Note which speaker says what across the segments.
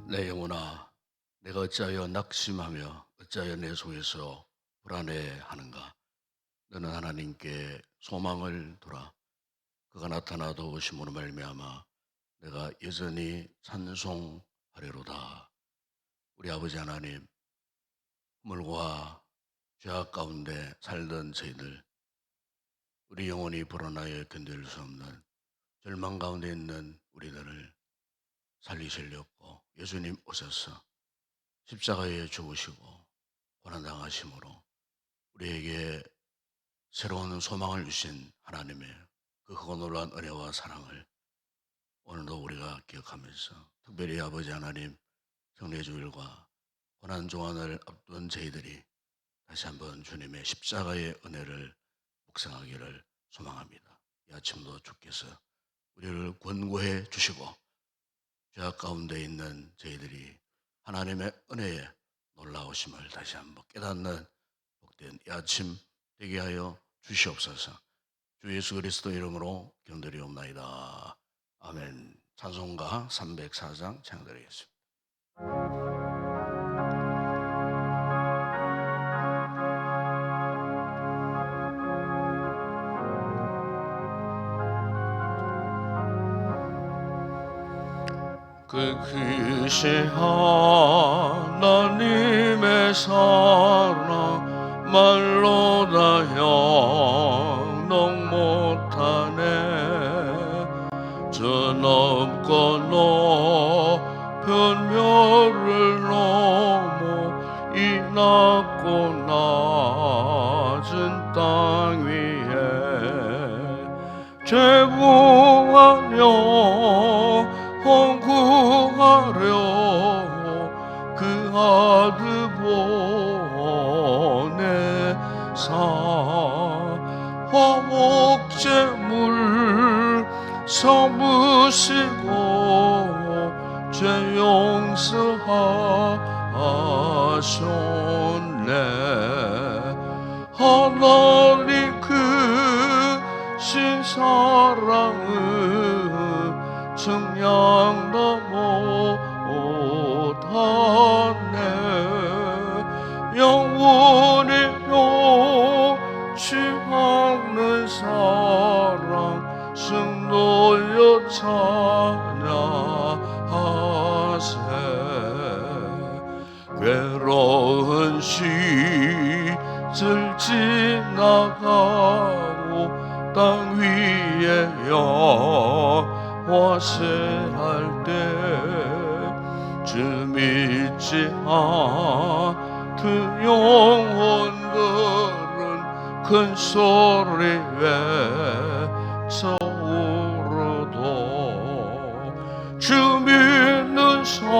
Speaker 1: 내 영혼아, 내가 어찌하여 낙심하며 어찌하여 내 속에서 불안해하는가? 너는 하나님께 소망을 두라. 그가 나타나 도우심으로 말미암아 내가 여전히 찬송하리로다. 우리 아버지 하나님, 물과 죄악 가운데 살던 저희들, 우리 영혼이 불안하여 견딜 수 없는 절망 가운데 있는 우리들을 살리시려고 예수님 오셔서 십자가에 죽으시고 고난당하심으로 우리에게 새로운 소망을 주신 하나님의 그 크고 놀라운 은혜와 사랑을 오늘도 우리가 기억하면서, 특별히 아버지 하나님 성례주일과 고난조안을 앞둔 저희들이 다시 한번 주님의 십자가의 은혜를 묵상하기를 소망합니다. 이 아침도 주께서 우리를 권고해 주시고 죄악 가운데 있는 저희들이 하나님의 은혜에 놀라우심을 다시 한번 깨닫는 복된 이 아침 되게 하여 주시옵소서. 주 예수 그리스도 이름으로 경드리옵나이다. 아멘. 찬송가 304장 찬양드리겠습니다. 그 크신 하나님의 사랑 말로 다 형용 못하네. 저 넓고 높은 별을 넘어 이 낮고 낮은 땅 위에 죄구하며 구하려 그 아들 보내사 화목제물 섬으시고 죄 용서하셨네. 하나님 그 신사랑은 증량도 못하네. 영원히 변치 않는 사랑 승노여 찬양하세. 괴로운 시절 지나가고 땅 위에 화세할 때 주 믿지 않던 영혼들은 큰 소리 외쳐오르도 주 믿는 성도들에게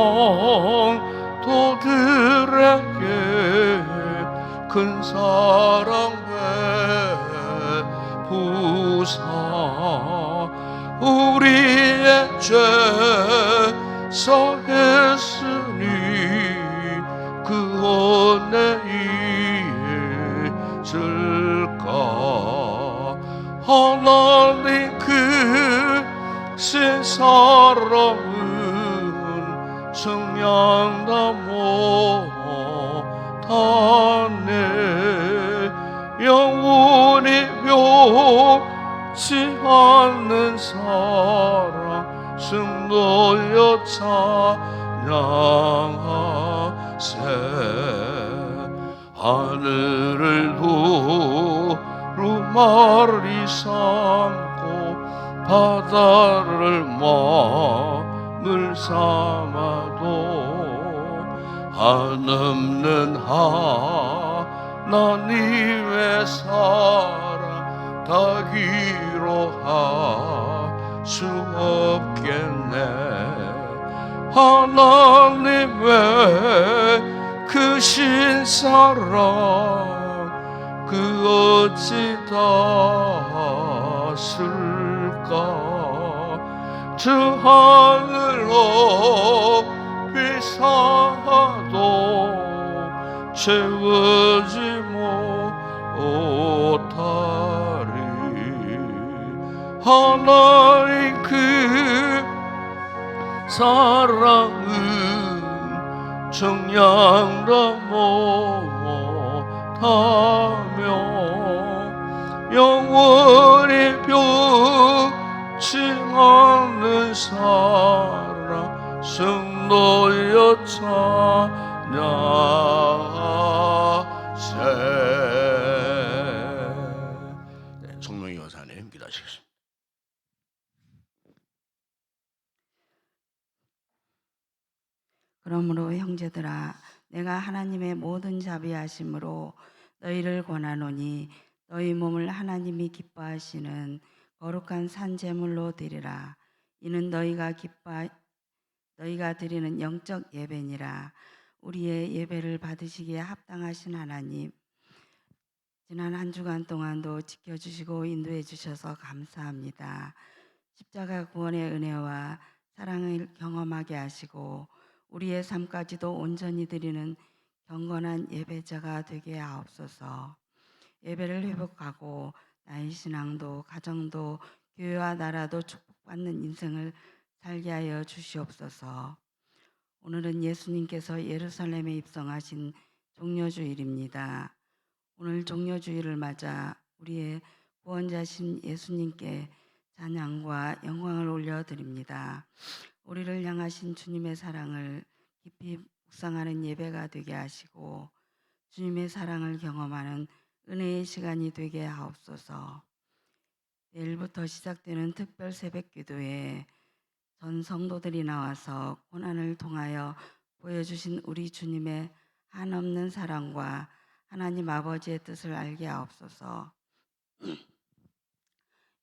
Speaker 1: 큰 사랑 베푸사 우리의 죄 사했으니 그 은혜 잊을까. 하나님 그 신사랑은 증량다 못하네. 영원히 변치 않는 사랑 승노여 찬양하세. 하늘을 두루마리 삼고 바다를 마음을 삼아도 한없는 하나님의 사랑 다 기로할 수 없겠네. 하나님의 그 신사랑 그 어찌 닿았을까. 저 하늘 높이 쌓아도 채우지 못하리. 하나님 그 사랑은 증량도 못하며 영원히 변치 않는 사랑 승도여 찬양하세. 네, 송명희 여사님 기도하시겠습니다.
Speaker 2: 그러므로 형제들아 내가 하나님의 모든 자비하심으로 너희를 권하노니 너희 몸을 하나님이 기뻐하시는 거룩한 산 제물로 드리라. 이는 너희가 드리는 영적 예배니라. 우리의 예배를 받으시기에 합당하신 하나님, 지난 한 주간 동안도 지켜주시고 인도해 주셔서 감사합니다. 십자가 구원의 은혜와 사랑을 경험하게 하시고 우리의 삶까지도 온전히 드리는 경건한 예배자가 되게 하옵소서. 예배를 회복하고 나의 신앙도 가정도 교회와 나라도 축복받는 인생을 살게 하여 주시옵소서. 오늘은 예수님께서 예루살렘에 입성하신 종려주일입니다. 오늘 종려주일을 맞아 우리의 구원자신 예수님께 찬양과 영광을 올려드립니다. 우리를 향하신 주님의 사랑을 깊이 묵상하는 예배가 되게 하시고 주님의 사랑을 경험하는 은혜의 시간이 되게 하옵소서. 내일부터 시작되는 특별 새벽 기도에 전 성도들이 나와서 고난을 통하여 보여주신 우리 주님의 한없는 사랑과 하나님 아버지의 뜻을 알게 하옵소서.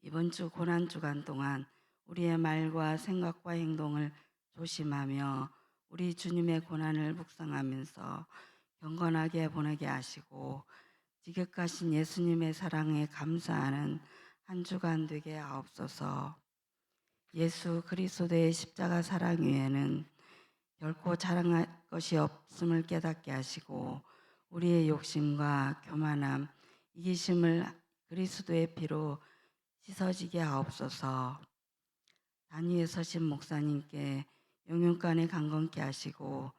Speaker 2: 이번 주 고난 주간 동안 우리의 말과 생각과 행동을 조심하며 우리 주님의 고난을 묵상하면서 경건하게 보내게 하시고 지극하신 예수님의 사랑에 감사하는 한 주간 되게 하옵소서. 예수 그리스도의 십자가 사랑 위에는 결코 자랑할 것이 없음을 깨닫게 하시고 우리의 욕심과 교만함, 이기심을 그리스도의 피로 씻어지게 하옵소서. 단위에 서신 목사님께 영육간에 강건케 하시고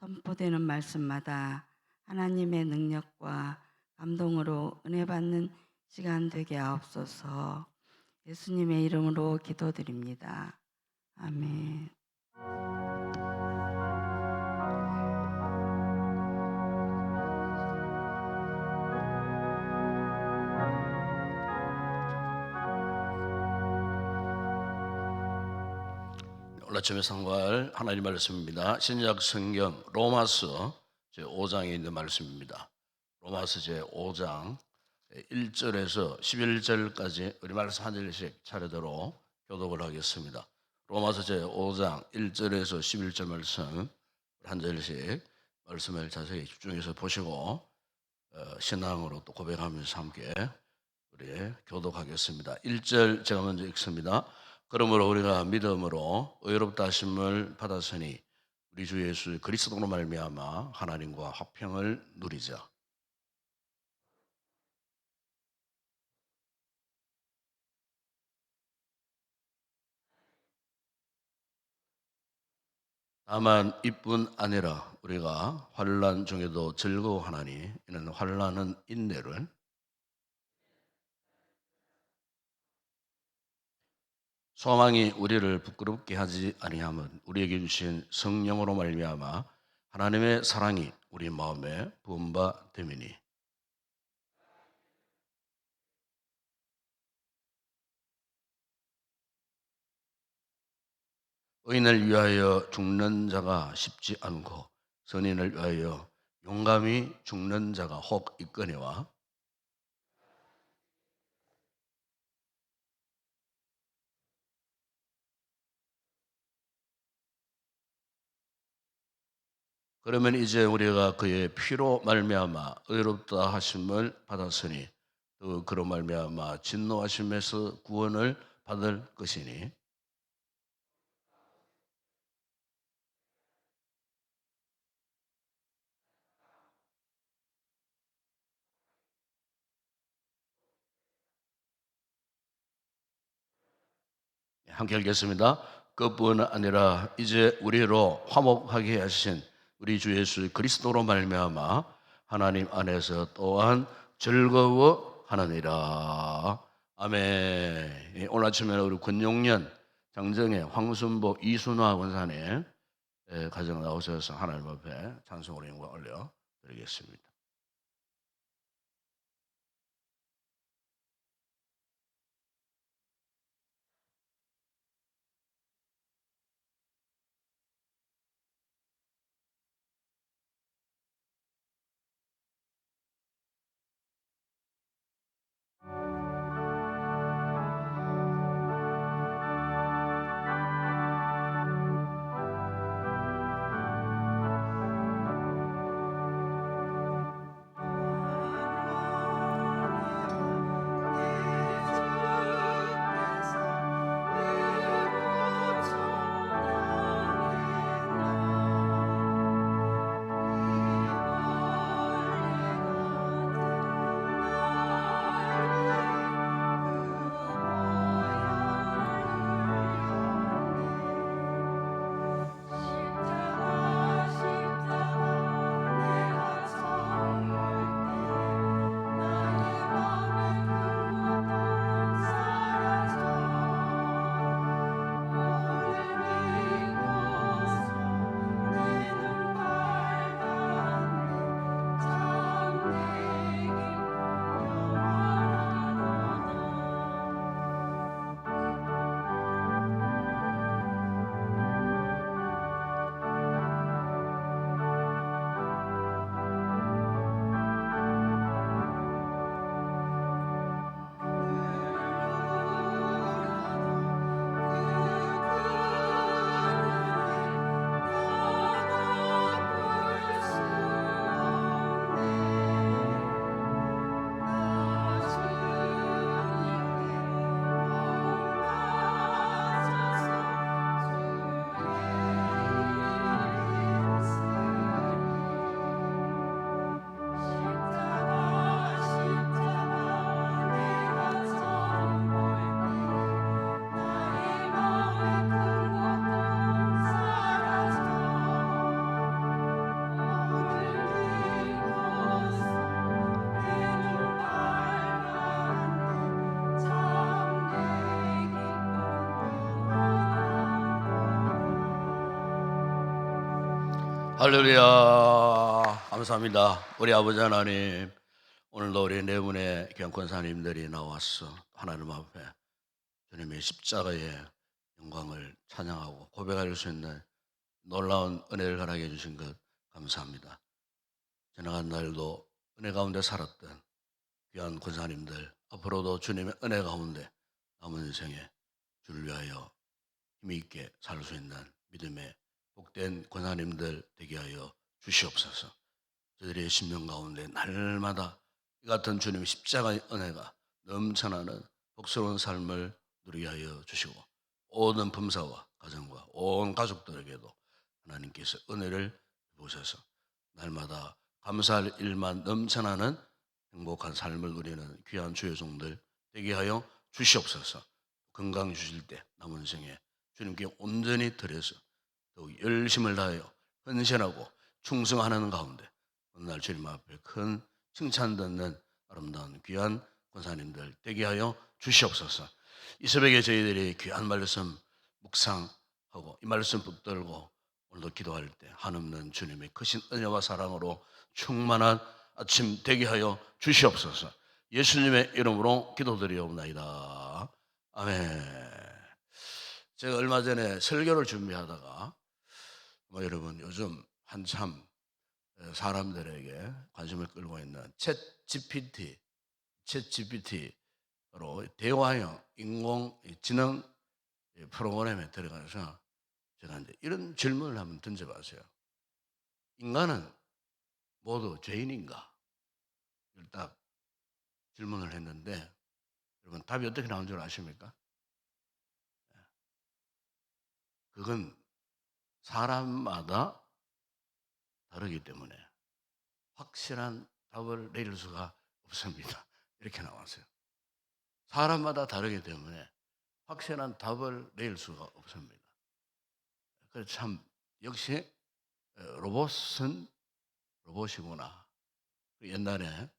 Speaker 2: 선포되는 말씀마다 하나님의 능력과 감동으로 은혜 받는 시간 되게 하옵소서. 예수님의 이름으로 기도드립니다. 아멘.
Speaker 1: 오늘 아침에 상고할 하나님 말씀입니다. 신약 성경 로마서 제5장에 있는 말씀입니다. 로마서 제5장 1절에서 11절까지 우리 말씀 한 절씩 차례대로 교독을 하겠습니다. 로마서 제5장 1절에서 11절 말씀 한 절씩 말씀을 자세히 집중해서 보시고 신앙으로 또 고백하면서 함께 우리 교독하겠습니다. 1절 제가 먼저 읽습니다. 그러므로 우리가 믿음으로 의롭다 하심을 받았으니 우리 주 예수 그리스도로 말미암아 하나님과 화평을 누리자. 다만 이뿐 아니라 우리가 환난 중에도 즐거워하나니 이는 환난은 인내를, 소망이 우리를 부끄럽게 하지 아니함은 우리에게 주신 성령으로 말미암아 하나님의 사랑이 우리 마음에 부은 바 됨이니. 의인을 위하여 죽는 자가 쉽지 않고 선인을 위하여 용감히 죽는 자가 혹 있거니와 그러면 이제 우리가 그의 피로 말미암아 의롭다 하심을 받았으니 또 그로 말미암아 진노하심에서 구원을 받을 것이니. 함께 읽겠습니다. 그뿐 아니라 이제 우리로 화목하게 하신 우리 주 예수 그리스도로 말미암아 하나님 안에서 또한 즐거워하느니라. 아멘. 예, 오늘 아침에 우리 권용년, 장정혜, 황순보, 이순화 원사님 가정 나오셔서 하나님 앞에 찬송으로 영광 올려 드리겠습니다. 할렐루야. 감사합니다. 우리 아버지 하나님, 오늘도 우리 네 분의 귀한 권사님들이 나와서 하나님 앞에 주님의 십자가의 영광을 찬양하고 고백할 수 있는 놀라운 은혜를 허락해 주신 것 감사합니다. 지나간 날도 은혜 가운데 살았던 귀한 권사님들, 앞으로도 주님의 은혜 가운데 남은 인생에 주를 위하여 힘있게 살 수 있는 믿음의 복된 권사님들 되게 하여 주시옵소서. 저들의 심령 가운데 날마다 이 같은 주님의 십자가의 은혜가 넘쳐나는 복스러운 삶을 누리게 하여 주시고, 모든 범사와 가정과 온 가족들에게도 하나님께서 은혜를 보셔서 날마다 감사할 일만 넘쳐나는 행복한 삶을 누리는 귀한 주의 종들 되게 하여 주시옵소서. 건강 주실 때 남은 생에 주님께 온전히 드려서 더욱 열심을 다하여 헌신하고 충성하는 가운데 오늘 주님 앞에 큰 칭찬 듣는 아름다운 귀한 권사님들 되게 하여 주시옵소서. 이 새벽에 저희들이 귀한 말씀 묵상하고 이 말씀 붙들고 오늘도 기도할 때 한없는 주님의 크신 은혜와 사랑으로 충만한 아침 되게 하여 주시옵소서. 예수님의 이름으로 기도드리옵나이다. 아멘. 제가 얼마 전에 설교를 준비하다가 여러분 요즘 한참 사람들에게 관심을 끌고 있는 챗GPT로 대화형 인공지능 프로그램에 들어가서 제가 이제 이런 질문을 한번 던져봤어요. 인간은 모두 죄인인가? 딱 질문을 했는데 여러분 답이 어떻게 나온 줄 아십니까? 그건 사람마다 다르기 때문에 확실한 답을 내릴 수가 없습니다. 이렇게 나왔어요. 사람마다 다르기 때문에 확실한 답을 내릴 수가 없습니다. 그래서 참 역시 로봇은 로봇이구나. 옛날에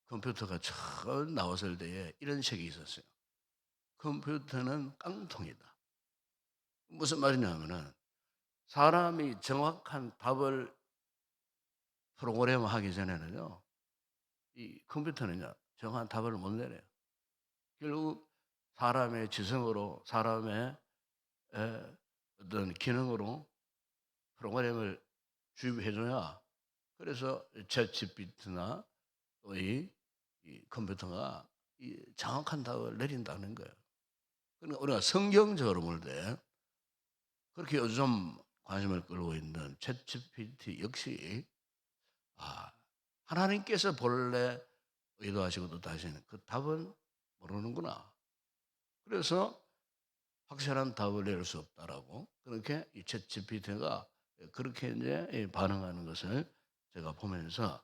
Speaker 1: 컴퓨터가 처음 나왔을 때에 이런 책이 있었어요. 컴퓨터는 깡통이다. 무슨 말이냐면은 사람이 정확한 답을 프로그램하기 전에는요, 이 컴퓨터는요 정확한 답을 못 내려요. 결국 사람의 지성으로, 사람의 어떤 기능으로 프로그램을 주입해줘야, 그래서 챗GPT나 또 이 컴퓨터가 이 정확한 답을 내린다는 거예요. 그러니까 우리가 성경적으로 볼 때 그렇게 요즘 관심을 끌고 있는 챗GPT 역시 하나님께서 본래 의도하시고 뜻하시는 그 답은 모르는구나. 그래서 확실한 답을 낼 수 없다라고, 그렇게 이 챗GPT가 그렇게 이제 반응하는 것을 제가 보면서,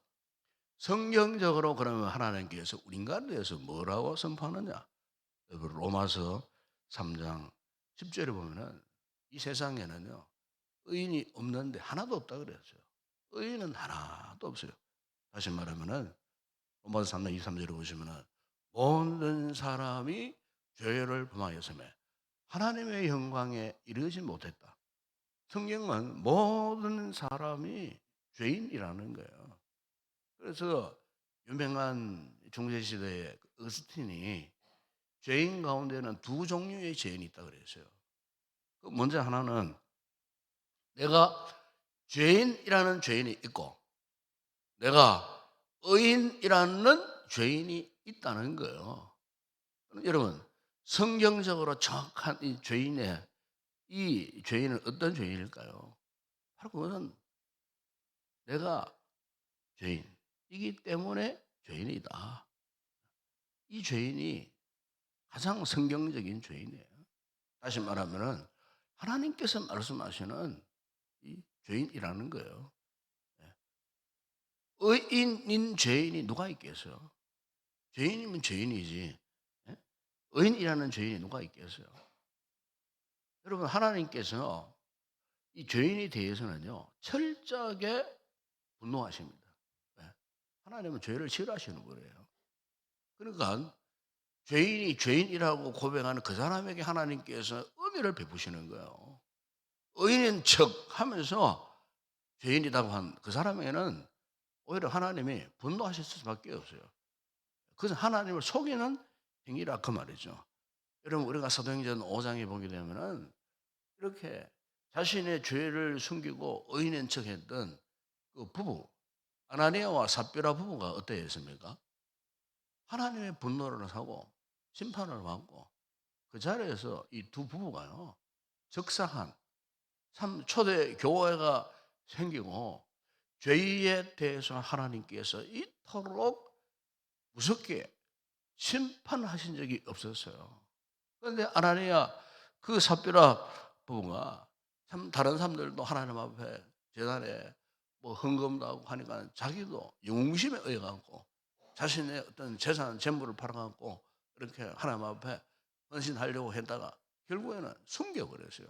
Speaker 1: 성경적으로 그러면 하나님께서 우리 인간에 대해서 뭐라고 선포하느냐? 여러분, 로마서 3장 10절에 보면은 이 세상에는요 의인이 없는데 하나도 없다 그랬어요. 의인은 하나도 없어요. 다시 말하면은 로마서 3장 23절에 보시면은 모든 사람이 죄를 범하였음에 하나님의 영광에 이르지 못했다. 성경은 모든 사람이 죄인이라는 거예요. 그래서 유명한 중세시대의 어스틴이 죄인 가운데는 두 종류의 죄인이 있다 그랬어요. 그 먼저 하나는 내가 죄인이라는 죄인이 있고 내가 의인이라는 죄인이 있다는 거예요. 여러분, 성경적으로 정확한 이 죄인은 어떤 죄인일까요? 바로 그것은 내가 죄인이기 때문에 죄인이다. 이 죄인이 가장 성경적인 죄인이에요. 다시 말하면은 하나님께서 말씀하시는 이 죄인이라는 거예요. 의인인 죄인이 누가 있겠어요? 죄인이면 죄인이지. 예? 의인이라는 죄인이 누가 있겠어요? 여러분, 하나님께서 이 죄인에 대해서는요 철저하게 분노하십니다. 예. 하나님은 죄를 싫어하시는 거예요. 그러니까 죄인이 죄인이라고 고백하는 그 사람에게 하나님께서 은혜를 베푸시는 거예요. 의인인 척 하면서 죄인이라고 한 그 사람에게는 오히려 하나님이 분노하실 수밖에 없어요. 그것은 하나님을 속이는 행위라 그 말이죠. 여러분, 우리가 사도행전 5장에 보게 되면은 이렇게 자신의 죄를 숨기고 의인인 척했던 그 부부 아나니아와 삽비라 부부가 어떠했습니까? 하나님의 분노를 하고 심판을 받고 그 자리에서 이 두 부부가요 적사한 참 초대 교회가 생기고 죄에 대해서 하나님께서 이토록 무섭게 심판하신 적이 없었어요. 그런데 아나니아 그 삽비라 부부가 참 다른 사람들도 하나님 앞에 제단에 뭐 헌금도 하고 하니까 자기도 영웅심에 의해갖고 자신의 어떤 재산 재물을 팔아갖고 이렇게 하나님 앞에 헌신하려고 했다가 결국에는 숨겨버렸어요.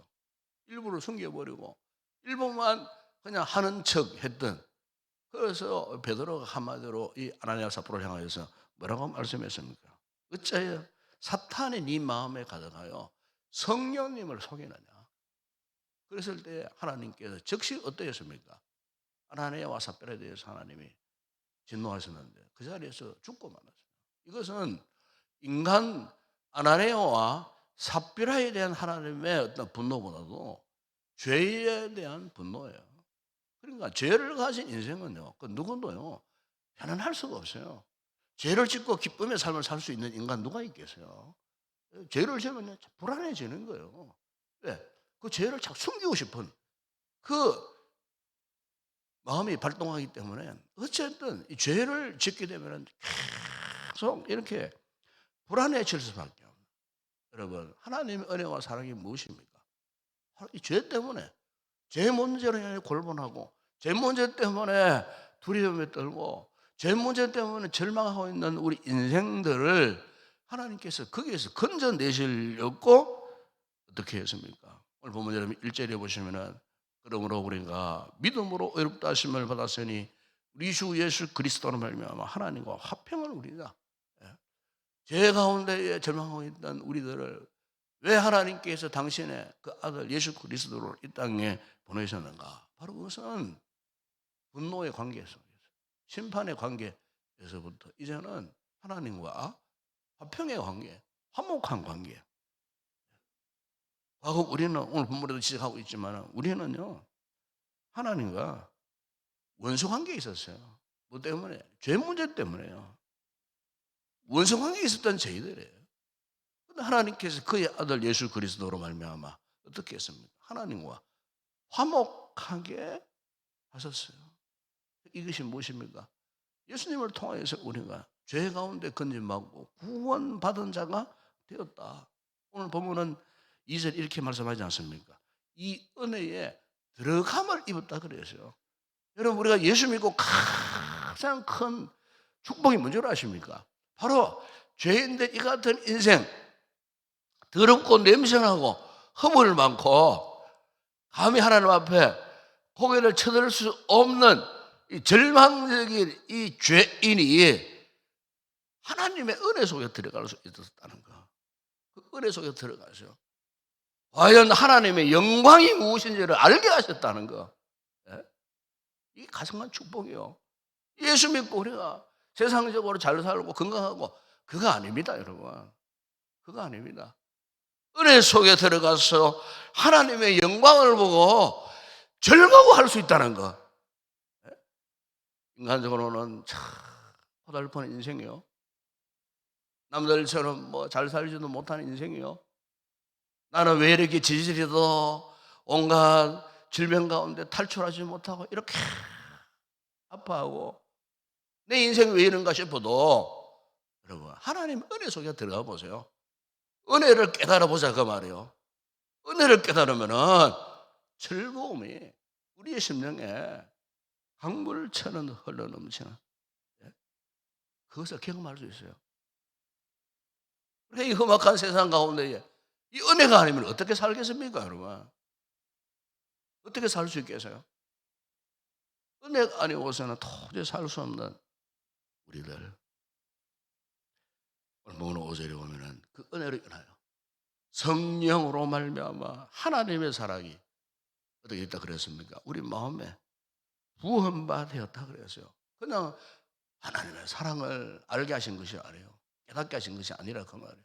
Speaker 1: 일부러 숨겨버리고 일부만 그냥 하는 척 했던. 그래서 베드로가 한마디로 이 아나니아 삽비라를 향하여서 뭐라고 말씀했습니까? 어찌하여 사탄이 네 마음에 가득하여 성령님을 속이느냐? 그랬을 때 하나님께서 즉시 어떠했습니까? 아나니아와 삽비라에 대해서 하나님이 진노하셨는데 그 자리에서 죽고 말았어요. 이것은 인간 아나니아와 삽비라에 대한 하나님의 어떤 분노보다도 죄에 대한 분노예요. 그러니까 죄를 가진 인생은요, 그 누구도요 편안할 수가 없어요. 죄를 짓고 기쁨의 삶을 살 수 있는 인간 누가 있겠어요? 죄를 지으면 불안해지는 거예요. 왜? 그 죄를 자꾸 숨기고 싶은 그 마음이 발동하기 때문에 어쨌든 이 죄를 짓게 되면 계속 이렇게 불안해질 수밖에 없어요. 여러분, 하나님의 은혜와 사랑이 무엇입니까? 바로 이 죄 때문에, 죄 문제로 인해 골본하고 죄 문제 때문에 두려움에 떨고 죄 문제 때문에 절망하고 있는 우리 인생들을 하나님께서 거기에서 건져내시려고 어떻게 했습니까? 오늘 보면 여러분 1절에 보시면은 그러므로 우리가 믿음으로 의롭다 하심을 받았으니 우리 주 예수 그리스도로 말미암아 하나님과 화평을 누리자. 예. 죄 가운데에 절망하고 있던 우리들을 왜 하나님께서 당신의 그 아들 예수 그리스도를 이 땅에 보내셨는가? 바로 그것은 분노의 관계 속에서, 심판의 관계에서부터 이제는 하나님과 화평의 관계, 화목한 관계. 과거 우리는 오늘 본문에도 지적하고 있지만 우리는요 하나님과 원수 관계에 있었어요. 뭐 때문에? 죄 문제 때문에요. 원수 관계에 있었던 저희들이에요. 그런데 하나님께서 그의 아들 예수 그리스도로 말미암아 어떻게 했습니까? 하나님과 화목하게 하셨어요. 이것이 무엇입니까? 예수님을 통하여서 우리가 죄 가운데 건짐받고 구원받은 자가 되었다. 오늘 보면은 2절 이렇게 말씀하지 않습니까? 이 은혜에 들어감을 입었다 그랬어요. 여러분 우리가 예수 믿고 가장 큰 축복이 뭔지 아십니까? 바로 죄인데 이 같은 인생 더럽고 냄새나고 허물 많고 감히 하나님 앞에 고개를 쳐들 수 없는 이 절망적인 이 죄인이 하나님의 은혜 속에 들어갈 수 있었다는 거. 그 은혜 속에 들어가서 과연 하나님의 영광이 무엇인지를 알게 하셨다는 거. 예? 이게 가장 큰 축복이요. 예수 믿고 우리가 세상적으로 잘 살고 건강하고 그거 아닙니다, 여러분. 그거 아닙니다. 은혜 속에 들어가서 하나님의 영광을 보고 즐거워할 수 있다는 거. 인간적으로는 참 고달픈 인생이요. 남들처럼 뭐 잘 살지도 못하는 인생이요. 나는 왜 이렇게 지질이도 온갖 질병 가운데 탈출하지 못하고 이렇게 아파하고 내 인생이 왜 이런가 싶어도 여러분 하나님 은혜 속에 들어가 보세요. 은혜를 깨달아 보자 그 말이에요. 은혜를 깨달으면은 즐거움이 우리의 심령에 강물처럼 흘러넘치는 그것을 경험할 수 있어요. 그러니까 이 험악한 세상 가운데 이 은혜가 아니면 어떻게 살겠습니까, 여러분? 어떻게 살 수 있겠어요? 은혜가 아니고서는 도저히 살 수 없는 우리들. 오늘 5절에 보면은 그 은혜를 인하여 성령으로 말미암아 하나님의 사랑이 어떻게 있다 그랬습니까? 우리 마음에 부음바 되었다 그랬어요. 그냥 하나님의 사랑을 알게 하신 것이 아니에요. 깨닫게 하신 것이 아니라 그 말이에요.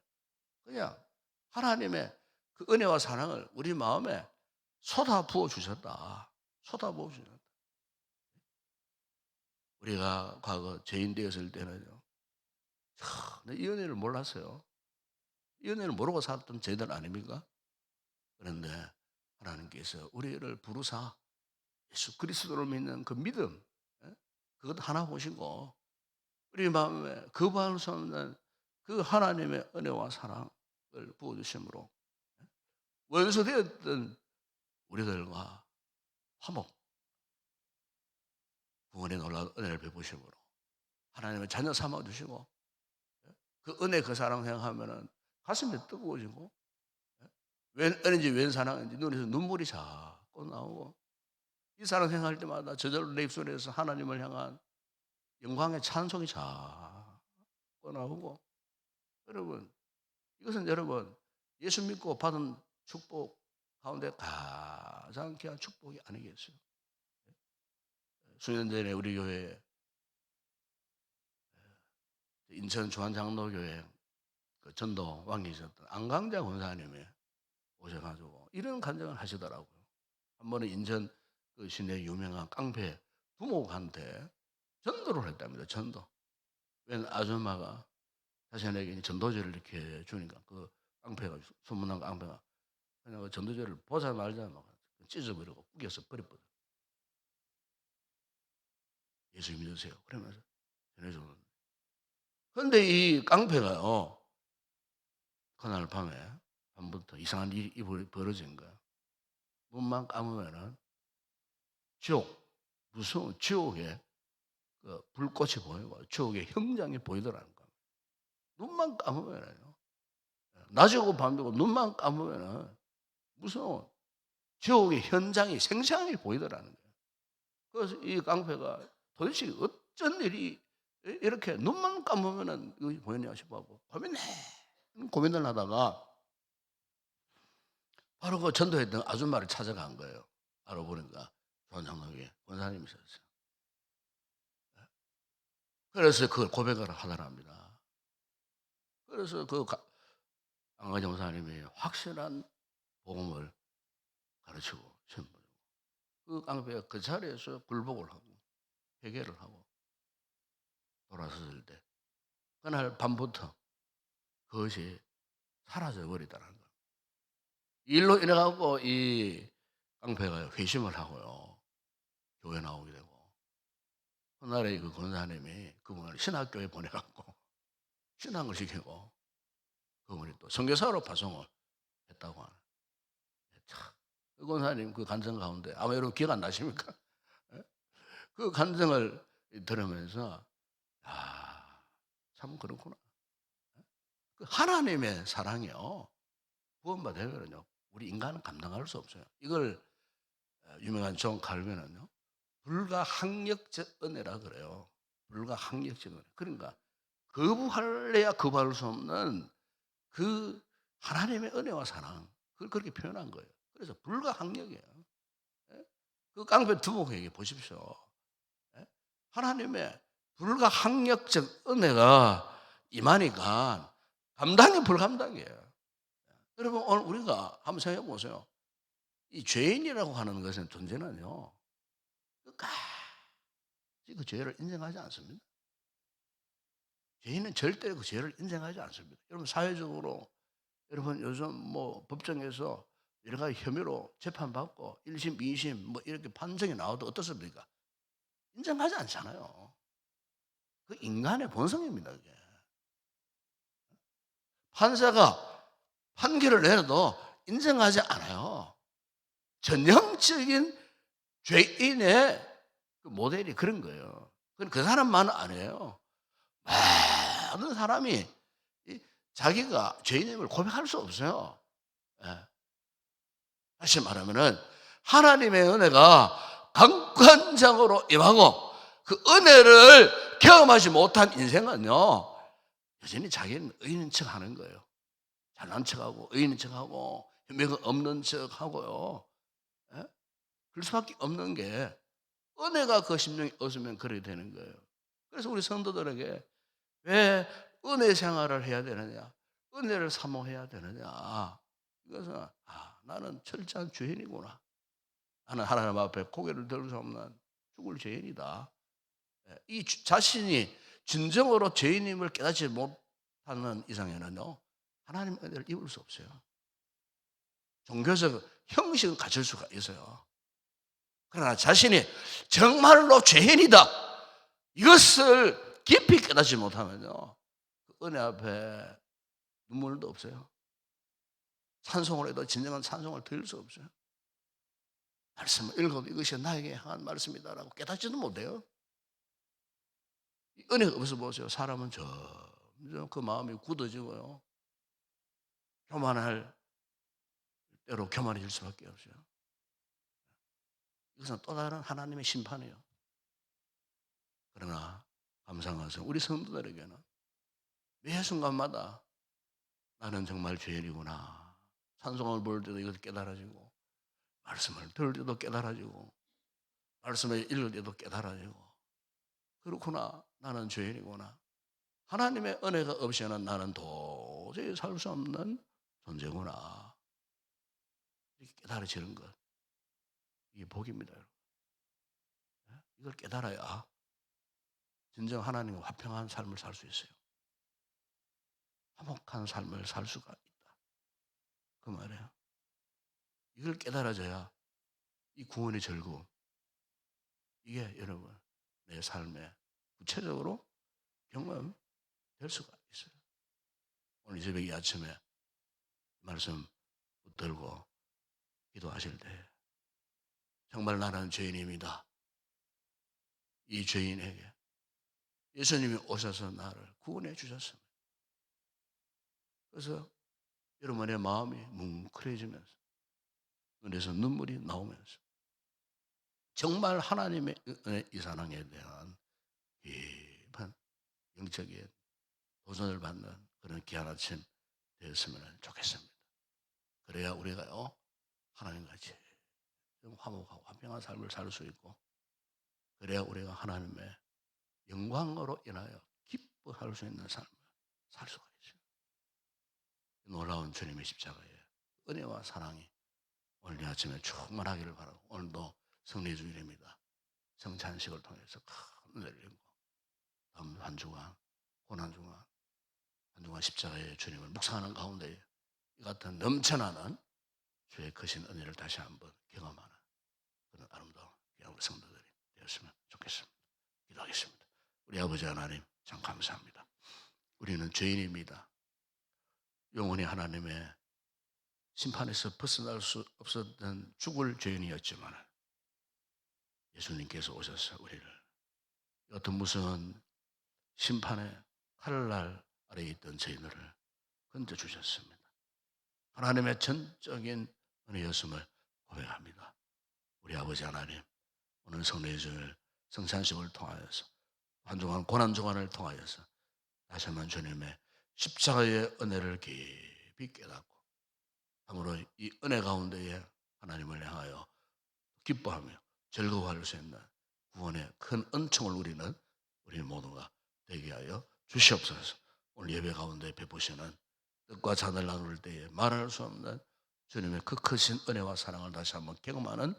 Speaker 1: 그냥 하나님의 그 은혜와 사랑을 우리 마음에 쏟아 부어 주셨다. 쏟아 부어 주셨다. 우리가 과거 죄인 되었을 때는요. 이 은혜를 몰랐어요. 이 은혜를 모르고 살았던 죄들 아닙니까? 그런데 하나님께서 우리를 부르사 예수 그리스도를 믿는 그 믿음, 그것 하나 보시고 우리 마음에 거부할 수 없는 그 하나님의 은혜와 사랑을 부어주심으로 원수 되었던 우리들과 화목, 구원의 놀라운 은혜를 베푸심으로 하나님의 자녀 삼아주시고 그 은혜 그 사랑 생각하면 가슴이 뜨거워지고 웬 은혜인지 웬 사랑인지 눈에서 눈물이 자꾸 나오고 이 사랑 생각할 때마다 저절로 내 입술에서 하나님을 향한 영광의 찬송이 자꾸 나오고 여러분 이것은 여러분 예수 믿고 받은 축복 가운데 가장 귀한 축복이 아니겠어요? 수년 전에 우리 교회에 인천 중앙장로교회 그 전도 왕이셨던 안강자 권사님이 오셔가지고 이런 간증을 하시더라고요. 한 번은 인천 그 시내 유명한 깡패 두목한테 전도를 했답니다. 전도. 웬 아줌마가 자신에게 전도제를 이렇게 주니까 그 깡패가 소문난 깡패가 그냥 그 전도제를 보자 말자 막 찢어버리고 구겨서 버려버려. 예수 믿으세요. 그러면서 전해주는. 그런데 이 깡패가요. 그날 밤부터 이상한 일이 벌어진 거야. 눈만 감으면은 무서운 지옥에 그 불꽃이 보이고 지옥의 형장이 보이더라는 거야. 눈만 감으면요. 낮이고 밤이고 눈만 감으면은 무서운 지옥의 현장이 생생하게 보이더라는 거예요. 그래서 이 깡패가 도대체 어쩐 일이 이렇게 눈만 감으면은 이거 보이냐 싶어하고 고민을 하다가 바로 그 전도했던 아줌마를 찾아간 거예요. 알아보니까 조원장로교회 권사님이 있었어요. 그래서 그걸 고백을 하더랍니다. 그래서 그 안가지 목사님이 확실한 복음을 가르치고 전부 그 깡패가 그 자리에서 굴복을 하고 회개를 하고 돌아섰을 때 그날 밤부터 그것이 사라져 버리더라는 거예요. 일로 인해 갖고 이 깡패가 회심을 하고요. 교회 나오게 되고 그날에 그 권사님이 그분을 신학교에 보내갖고 신앙을 시키고 그분이 또 선교사로 파송을 했다고 하는. 참, 그 권사님 그 간증 가운데 아마 여러분 기억 안 나십니까? 예? 그 간증을 들으면서 참 그렇구나. 그 하나님의 사랑이요 구원받으면요 우리 인간은 감당할 수 없어요. 이걸 유명한 존 칼빈은요 불가항력적 은혜라 그래요. 불가항력적 은혜. 그러니까 거부할래야 거부할 수 없는 그 하나님의 은혜와 사랑 그걸 그렇게 표현한 거예요. 그래서 불가항력이에요. 예? 그 깡패 두목에게 보십시오. 예? 하나님의 불가항력적 은혜가 임하니까 감당이 불감당이에요. 여러분 오늘 우리가 한번 생각해 보세요. 이 죄인이라고 하는 것은 존재는요 끝까지 그 죄를 인정하지 않습니다. 죄인은 절대로 그 죄를 인정하지 않습니다. 여러분 사회적으로 여러분 요즘 뭐 법정에서 여러 가지 혐의로 재판받고 1심, 2심 뭐 이렇게 판정이 나와도 어떻습니까? 인정하지 않잖아요. 그 인간의 본성입니다. 그게. 판사가 판결을 내려도 인정하지 않아요. 전형적인 죄인의 그 모델이 그런 거예요. 그 사람만은 아니에요. 많은 사람이 자기가 죄인임을 고백할 수 없어요. 예. 다시 말하면은 하나님의 은혜가 강권장으로 임하고 그 은혜를 경험하지 못한 인생은요 여전히 자기는 의인인 척하는 거예요. 잘난 척하고 의인인 척하고 혐의가 없는 척하고요. 예? 그럴 수밖에 없는 게 은혜가 그 심령에 없으면 그렇게 되는 거예요. 그래서 우리 성도들에게 왜 은혜 생활을 해야 되느냐? 은혜를 사모해야 되느냐? 이것은 나는 철저한 죄인이구나. 나는 하나님 앞에 고개를 들을 수 없는 죽을 죄인이다. 이 자신이 진정으로 죄인임을 깨닫지 못하는 이상에는요 하나님 은혜를 입을 수 없어요. 종교적 형식은 갖출 수가 있어요. 그러나 자신이 정말로 죄인이다 이것을 깊이 깨닫지 못하면요 그 은혜 앞에 눈물도 없어요. 찬송을 해도 진정한 찬송을 들을 수 없어요. 말씀을 읽어도 이것이 나에게 향한 말씀이다라고 깨닫지도 못해요. 은혜가 없어 보세요. 사람은 점점 그 마음이 굳어지고요. 교만할 때로 교만해질 수밖에 없어요. 이것은 또 다른 하나님의 심판이에요. 그러나 감사한 것은 우리 성도들에게는 매 순간마다 나는 정말 죄인이구나. 찬송을 부를 때도 이것을 깨달아지고 말씀을 들을 때도 깨달아지고 말씀을 읽을 때도 깨달아지고 그렇구나. 나는 죄인이구나. 하나님의 은혜가 없이는 나는 도저히 살 수 없는 존재구나. 이렇게 깨달아지는 것. 이게 복입니다. 여러분. 이걸 깨달아야 진정 하나님과 화평한 삶을 살 수 있어요. 화목한 삶을 살 수가 있다. 그 말이에요. 이걸 깨달아져야 이 구원의 즐거움 이게 여러분 내 삶에 구체적으로 경험될 수가 있어요. 오늘 이 새벽 이 아침에 말씀 붙들고 기도하실 때 정말 나는 죄인입니다. 이 죄인에게 예수님이 오셔서 나를 구원해 주셨습니다. 그래서 여러분의 마음이 뭉클해지면서 눈에서 눈물이 나오면서 정말 하나님의 이 사랑에 대한 깊은 영적인 도전을 받는 그런 귀한 아침 되었으면 좋겠습니다. 그래야 우리가요 하나님같이 화목하고 화평한 삶을 살 수 있고, 그래야 우리가 하나님의 영광으로 인하여 기뻐할 수 있는 삶을 살 수가 있어요. 놀라운 주님의 십자가의 은혜와 사랑이 오늘 이 아침에 충만하기를 바라고, 오늘도 성례주일입니다. 성찬식을 통해서 큰 은혜를 입고 다음 한 주간 고난주간 한 주간 십자가의 주님을 묵상하는 가운데 이 같은 넘쳐나는 주의 크신 은혜를 다시 한번 경험하는 그런 아름다운 귀한 우리 성도들이 되었으면 좋겠습니다. 기도하겠습니다. 우리 아버지 하나님 참 감사합니다. 우리는 죄인입니다. 영원히 하나님의 심판에서 벗어날 수 없었던 죽을 죄인이었지만 예수님께서 오셔서 우리를 어떤 무서운 심판의 칼날 아래에 있던 저희들을 건져주셨습니다. 하나님의 전적인 은혜였음을 고백합니다. 우리 아버지 하나님, 오늘 성례주일 성찬식을 통하여서 한주간 고난주간을 통하여서 다시 한번 주님의 십자가의 은혜를 깊이 깨닫고 참으로 이 은혜 가운데에 하나님을 향하여 기뻐하며 즐거워할 수 있는 구원의 큰 은총을 우리 모두가 되게 하여 주시옵소서. 오늘 예배 가운데 베푸시는 뜻과 잔을 나눌 때에 말할 수 없는 주님의 그 크신 은혜와 사랑을 다시 한번 경험하는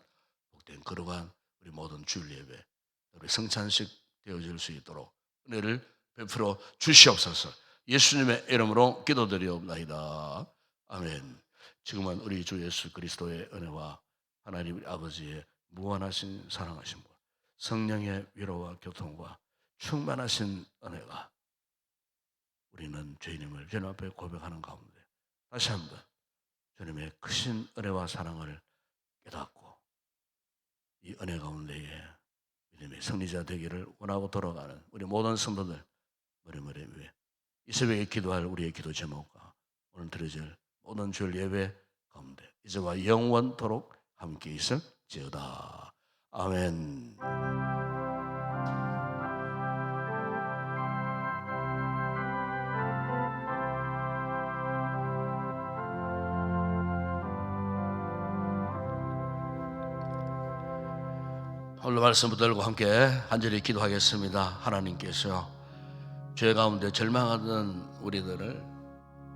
Speaker 1: 복된 거룩한 우리 모든 주일 예배, 우리 성찬식 되어질 수 있도록 은혜를 베풀어 주시옵소서. 예수님의 이름으로 기도드리옵나이다. 아멘. 지금은 우리 주 예수 그리스도의 은혜와 하나님 우리 아버지의 무한하신 사랑하심과 성령의 위로와 교통과 충만하신 은혜가 우리는 주님을 주님 앞에 고백하는 가운데 다시 한번 주님의 크신 은혜와 사랑을 깨닫고 이 은혜 가운데에 믿음의 승리자 되기를 원하고 돌아가는 우리 모든 성도들 머리 위에 이 새벽에 기도할 우리의 기도 제목과 오늘 드려질 모든 주일 예배 가운데 이제와 영원토록 함께 있을지어다. 아멘. 오늘 말씀 붙들고 함께 한절히 기도하겠습니다. 하나님께서 죄 가운데 절망하던 우리들을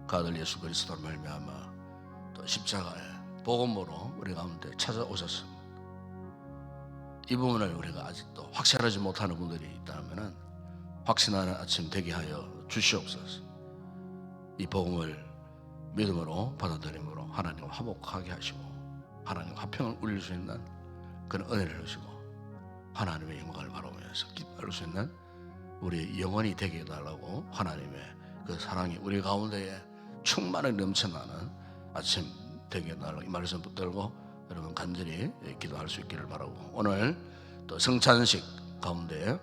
Speaker 1: 그 아들 예수 그리스도로 말미암아 또 십자가의 복음으로 우리 가운데 찾아오셨습니다. 이 부분을 우리가 아직도 확신하지 못하는 분들이 있다면 확신하는 아침 되게 하여 주시옵소서. 이 복음을 믿음으로 받아들임으로 하나님과 화목하게 하시고 하나님과 화평을 울릴 수 있는 그런 은혜를 주시고 하나님의 영광을 바라보면서 기뻐할 수 있는 우리 영혼이 되게 해달라고 하나님의 그 사랑이 우리 가운데에 충만하게 넘쳐나는 아침 되게 해달라고 이 말씀 붙들고 여러분 간절히 기도할 수 있기를 바라고, 오늘 또 성찬식 가운데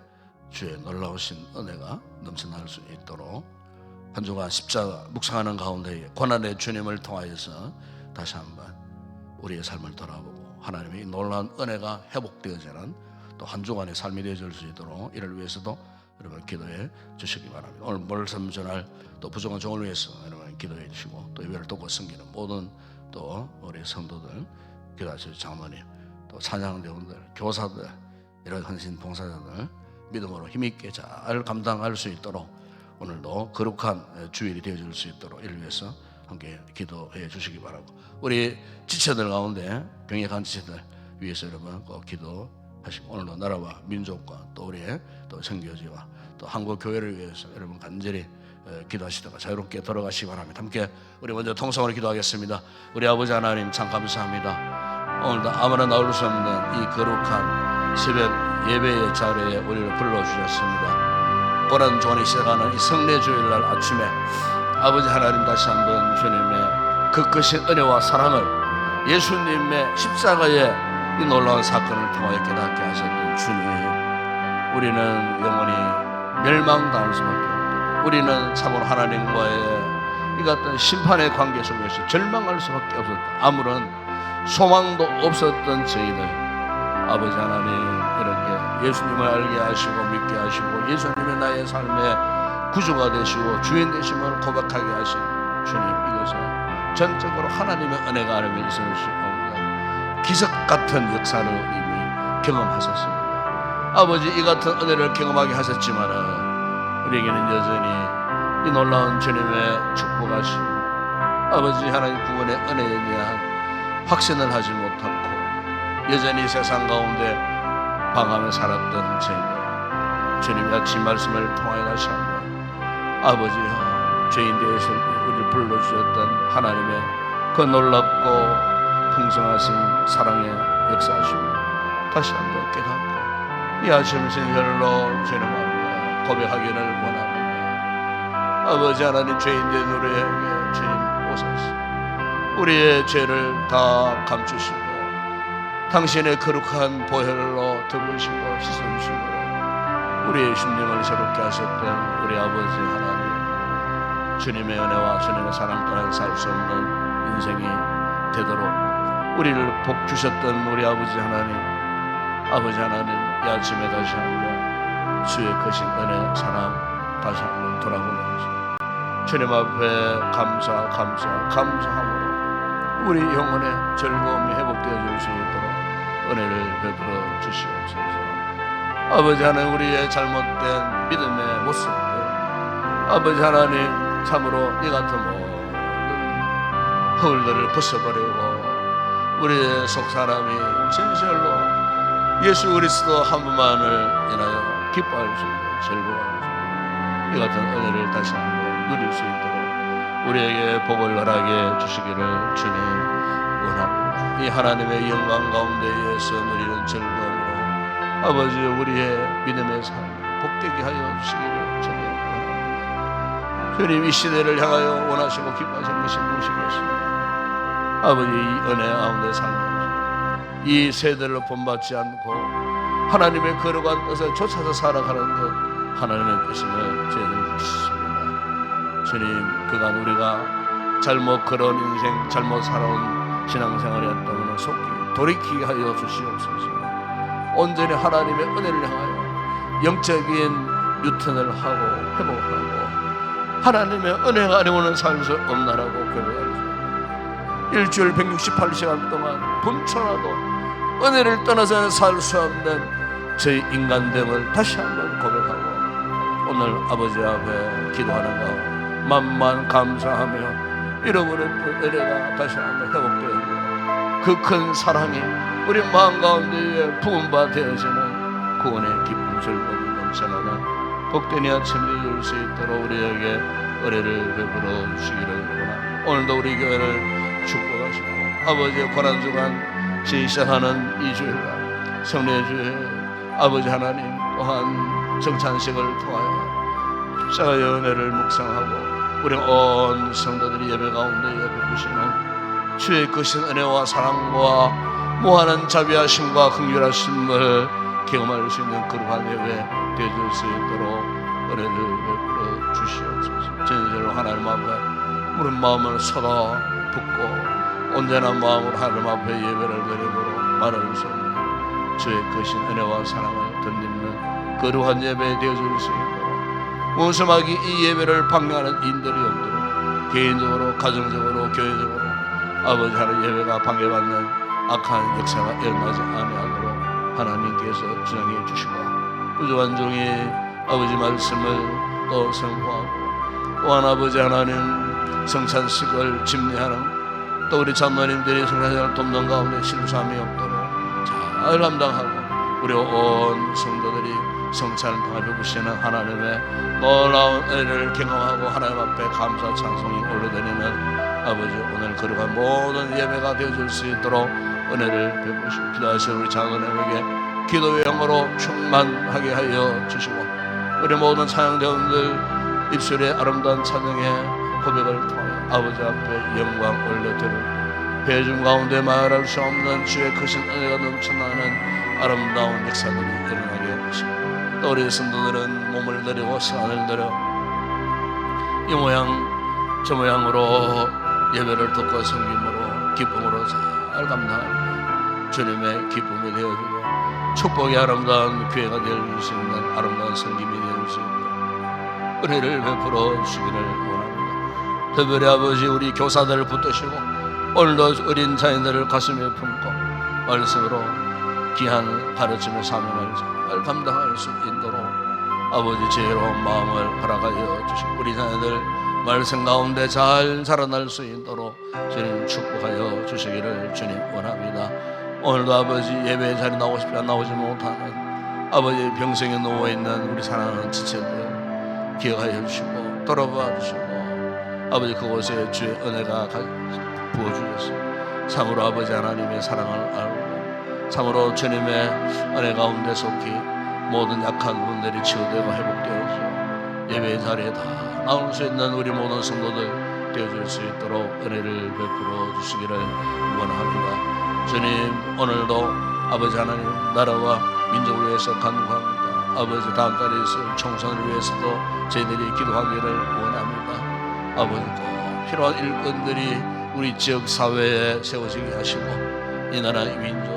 Speaker 1: 주의 놀라우신 은혜가 넘쳐날 수 있도록 한 주간 십자가 묵상하는 가운데 고난의 주님을 통하여서 다시 한번 우리의 삶을 돌아보고 하나님의 놀라운 은혜가 회복되어지는 또 한 주간의 삶이 되어질 수 있도록 이를 위해서도 여러분 기도해 주시기 바랍니다. 오늘 말씀 전할 또 부족한 종을 위해서 여러분 기도해 주시고 또 예배를 돕고 섬기는 모든 또 우리 성도들 기도하시는 장로님 또 찬양대원들 교사들 이런 헌신 봉사자들 믿음으로 힘있게 잘 감당할 수 있도록 오늘도 거룩한 주일이 되어질 수 있도록 이를 위해서 함께 기도해 주시기 바라고, 우리 지체들 가운데 병약한 지체들 위해서 여러분 꼭 기도하시고 오늘도 나라와 민족과 또 우리의 또 선교지와 또 한국 교회를 위해서 여러분 간절히 기도하시다가 자유롭게 돌아가시기 바랍니다. 함께 우리 먼저 통성으로 기도하겠습니다. 우리 아버지 하나님 참 감사합니다. 오늘도 아무나 나올 수 없는 이 거룩한 새벽 예배의 자리에 우리를 불러주셨습니다. 고난 주간에 시작하는 이 성례주일날 아침에 아버지 하나님 다시 한번 주님의 그 크신 은혜와 사랑을 예수님의 십자가의 이 놀라운 사건을 통하여 깨닫게 하셨던 주님, 우리는 영원히 멸망당할 수밖에 없고 우리는 참으로 하나님과의 이 같은 심판의 관계 속에서 절망할 수밖에 없었다. 아무런 소망도 없었던 저희들 아버지 하나님 이렇게 예수님을 알게 하시고 믿게 하시고 예수님이 나의 삶의 구주가 되시고 주인 되심을 고백하게 하신 주님, 이것은 전적으로 하나님의 은혜가 아니면 있을 수 없는 기적 같은 역사를 이미 경험하셨습니다. 아버지, 이 같은 은혜를 경험하게 하셨지만은 우리에게는 여전히 이 놀라운 주님의 축복하심, 아버지 하나님 구원의 은혜에 대한 확신을 하지 못하고 여전히 세상 가운데 방황하며 살았던 저희들, 주님이 아침 말씀을 통하여 다시 한번 아버지여, 죄인 되었을 때 우리를 불러주셨던 하나님의 그 놀랍고 풍성하신 사랑의 역사하심을 다시 한번 깨닫고 이 아침 신절로 주님 앞에 고백하기를 원합니다. 아버지 하나님, 죄인 된 우리에게 주님 오소서. 우리의 죄를 다 감추시고 당신의 거룩한 보혈로 덮으시고 씻으시고 우리의 심령을 새롭게 하셨던 우리 아버지 하나님, 주님의 은혜와 주님의 사랑 따라 살 수 없는 인생이 되도록 우리를 복 주셨던 우리 아버지 하나님, 아버지 하나님, 이 아침에 다시 한번 주의 크신 은혜 사랑 다시 한번 돌아보면서 주님 앞에 감사함으로 우리 영혼의 즐거움이 회복되어 줄 수 있도록 은혜를 베풀어 주시옵소서. 아버지 하나님, 우리의 잘못된 믿음의 모습들, 아버지 하나님, 참으로 이 같은 모든 허울들을 벗어버리고 우리의 속사람이 진실로 예수 그리스도 한 분만을 인하여 기뻐할 수 있는 즐거워하는 이 같은 은혜를 다시 한번 누릴 수 있도록 우리에게 복을 허락해 주시기를 주님 원합니다. 이 하나님의 영광 가운데에서 누리는 즐거움으로 아버지 우리의 믿음의 삶 복되게 하여 주시기를 주님 원합니다. 주님, 이 시대를 향하여 원하시고 기뻐하시는 것이 무엇이겠습니까? 아버지, 이 은혜 가운데 살면서 이 세대를 본받지 않고 하나님의 거룩한 뜻을 쫓아서 살아가는 것 하나님의 뜻임을 저희들은 믿습니다. 주님, 그간 우리가 잘못 걸어온 인생, 잘못 살아온 신앙생활이었다면 속히 돌이키게 하여 주시옵소서. 온전히 하나님의 은혜를 향하여 영적인 유턴을 하고 회복하고 하나님의 은혜가 아니고는 살 수 없나라고 고백하죠. 일주일 168시간 동안 분초라도 은혜를 떠나서는 살 수 없는 저희 인간됨을 다시 한번 고백하고 오늘 아버지 앞에 기도하는 가운데 만만 감사하며 잃어버렸던 은혜가 다시 한번 회복되어지고 그 큰 사랑이 우리 마음 가운데에 부음바 되어지는 구원의 기쁨 즐거움이 넘쳐나는 복된 이 아침 되어줄 수 있도록 우리에게 은혜를 베풀어 주시기를 원합니다. 오늘도 우리 교회를 축복하시고 아버지의 고난주간 시작하는 이 주일날 성례주에 아버지 하나님 또한 정찬식을 통하여 십자가의 은혜를 묵상하고 우리 온 성도들이 예배 가운데 베푸시는 주의 크신 은혜와 사랑과 무한한 자비하심과 긍휼하심을 경험할 수 있는 거룩한 예배 되어줄 수 있도록 은혜를 베풀어 주시옵소서. 진실로 하나님 앞에 우리 마음을 쏟아 붓고 온전한 마음으로 하나님 앞에 예배를 드리므로 말할 수 없는 주의 크신 은혜와 사랑을 덧입는 거룩한 예배 되어줄 수 있도록 무수하게 이 예배를 방해하는 인들이 없도록 개인적으로 가정적으로 교회적으로 아버지 하나님 예배가 방해받는 악한 역사가 일어나지 아니하도록 하나님께서 주장해 주시고 부족한 종이 아버지 말씀을 또 선포하고 또한 아버지 하나님 성찬식을 집례하는 또 우리 장로님들이 성찬식을 돕는 가운데 실수함이 없도록 잘 감당하고 우리 온 성도들이 성찬을 통해 베푸시는 하나님의 놀라운 은혜를 경험하고 하나님 앞에 감사 찬송이 올려드리는 아버지 오늘 거룩한 모든 예배가 되어줄 수 있도록 은혜를 베푸시고 기도하시는 우리 장로님에게 기도의 영으로 충만하게 하여 주시고 우리 모든 찬양대원들 입술의 아름다운 찬양의 고백을 통하여 아버지 앞에 영광 올려드리고 배중 가운데 말할 수 없는 주의 크신 은혜가 넘쳐나는 아름다운 역사들이 일어나게 하시고 또 우리 성도들은 몸을 들이고 시간을 들여 이 모양 저 모양으로 예배를 듣고 섬김으로 기쁨으로 잘 잘 감당합니다. 주님의 기쁨이 되어주고 축복의 아름다운 교회가 될 수 있는 아름다운 성김이 될 수 있는 은혜를 베풀어 주시기를 원합니다. 특별히 아버지 우리 교사들을 붙드시고 오늘도 어린 자녀들을 가슴에 품고 말씀으로 귀한 가르침의 사명을 잘 감당할 수 있도록 아버지 지혜로운 마음을 허락하여 주시고 우리 자녀들 말씀 가운데 잘 자라날 수 있도록 주님 축복하여 주시기를 주님 원합니다. 오늘도 아버지 예배 자리 나오지 못하는 아버지 병성에 누워있는 우리 사랑하는 지체들 기억하여 주시고 돌아봐 주시고 아버지 그곳에 주의 은혜가 부어주셔서 참으로 아버지 하나님의 사랑을 알고 참으로 주님의 은혜 가운데 속히 모든 약한 분들이 치유되고 회복되어서 예배 자리에 다 나올 수 있는 우리 모든 성도들 되어줄 수 있도록 은혜를 베풀어 주시기를 원합니다. 주님 오늘도 아버지 하나님 나라와 민족을 위해서 간구합니다. 아버지 다음 달에 있을 총선을 위해서도 저희들이 기도하기를 원합니다. 아버지 꼭 필요한 일꾼들이 우리 지역 사회에 세워지게 하시고 이 나라 이 민족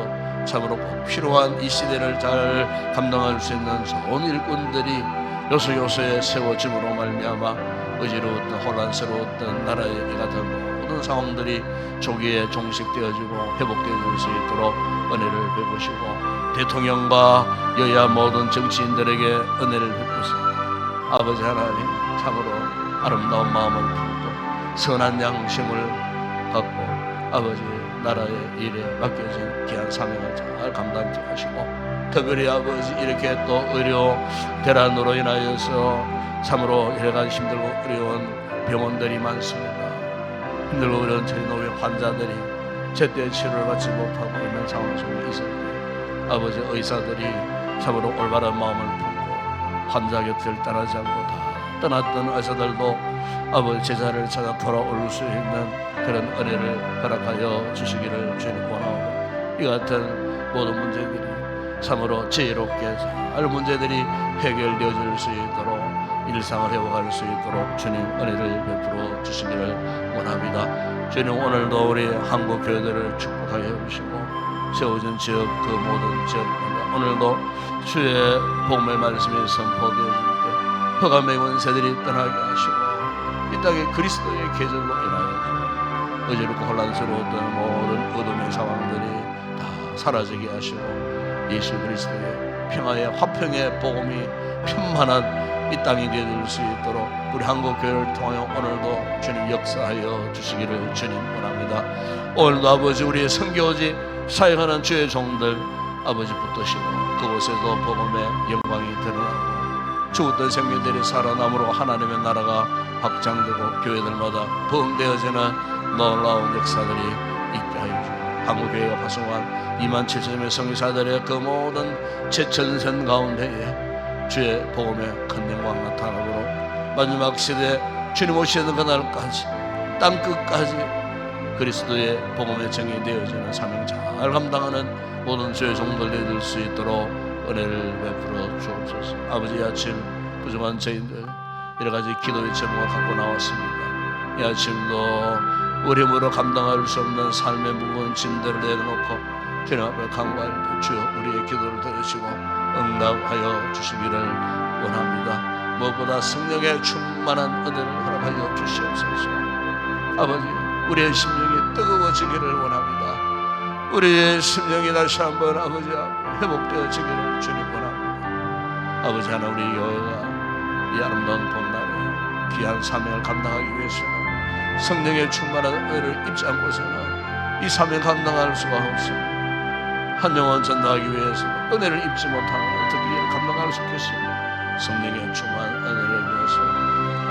Speaker 1: 참으로 꼭 필요한 이 시대를 잘 감당할 수 있는 좋은 일꾼들이 요소요소에 세워짐으로 말미암아 의지로웠던 혼란스러웠던 나라의 이 같은 모든 상황들이 조기에 종식되어지고 회복되어질 수 있도록 은혜를 베푸시고 대통령과 여야 모든 정치인들에게 은혜를 베푸시고 아버지 하나님 참으로 아름다운 마음을 품고 선한 양심을 갖고 아버지 나라의 일에 맡겨진 귀한 사명을 잘 감당케 하시고 특별히 아버지 이렇게 또 의료 대란으로 인하여서 참으로 여러가지 힘들고 어려운 병원들이 많습니다. 힘들고 어려운 저희 노인 환자들이 제때 치료를 받지 못하고 있는 상황 속에 있을 때 아버지 의사들이 참으로 올바른 마음을 품고 환자 곁을 떠나지 않고 다 떠났던 의사들도 아버지 제자를 찾아 돌아올 수 있는 그런 은혜를 허락하여 주시기를 주님 원하고 이 같은 모든 문제들이 참으로 지혜롭게 잘 문제들이 해결되어질 수 있도록 일상을 회복할 수 있도록 주님 은혜를 베풀어 주시기를 원합니다. 주님 오늘도 우리 한국 교회들을 축복하여 주시고 세워진 지역 그 모든 지역 오늘도 주의 복음의 말씀이 선포되어질 때 흑암의 권세들이 떠나게 하시고 이 땅에 그리스도의 계절로 인하여 어지럽고 혼란스러웠던 모든 어둠의 상황들이 다 사라지게 하시고 예수 그리스도의 평화의 화평의 복음이 충만한 이 땅이 되어질 수 있도록 우리 한국교회를 통하여 오늘도 주님 역사하여 주시기를 주님 원합니다. 오늘도 아버지 우리의 선교지 사역하는 주의 종들 아버지 붙드시고 그곳에도 복음의 영광이 드러나고 죽었던 생명들이 살아남으로 하나님의 나라가 확장되고 교회들마다 부흥되어지는 놀라운 역사들이 있게 하여 주시고 한국교회가 파송한 27,000명의 성교사들의 그 모든 제천선 가운데에 주의 복음의 큰 영광 나타나므로 마지막 시대 주님 오시는 그날까지 땅끝까지 그리스도의 복음의 정이 되어지는 사명 잘 감당하는 모든 주의 종들 되어질 수 있도록 은혜를 베풀어 주옵소서. 아버지 이 아침 부족한 저희들 여러가지 기도의 제목을 갖고 나왔습니다. 이 아침도 우리 힘으로 감당할 수 없는 삶의 무거운 짐들을 내려놓고 주님 앞에 간구할 때 주여 우리의 기도를 들으시고 응답하여 주시기를 원합니다. 무엇보다 성령의 충만한 은혜를 허락하여 주시옵소서. 아버지 우리의 심령이 뜨거워지기를 원합니다. 우리의 심령이 다시 한번 아버지 회복되어지기를 주님 원합니다. 아버지 하나 우리 교회가 이 아름다운 봄날에 귀한 사명을 감당하기 위해서는 성령의 충만한 은혜를 입지 않고서는 이 사명 감당할 수가 없습니다. 한 영혼 전도하기 위해서 은혜를 입지 못하면 어떻게 이를 감당할 수 있겠습니까? 성령의 충만한 은혜를 위해서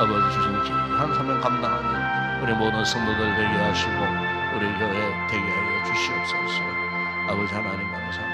Speaker 1: 아버지 주신 귀한 사명 감당하는 우리 모든 성도들 되게 하시고 우리 교회 되게 하여 주시옵소서. 아버지 하나님 감사합니다.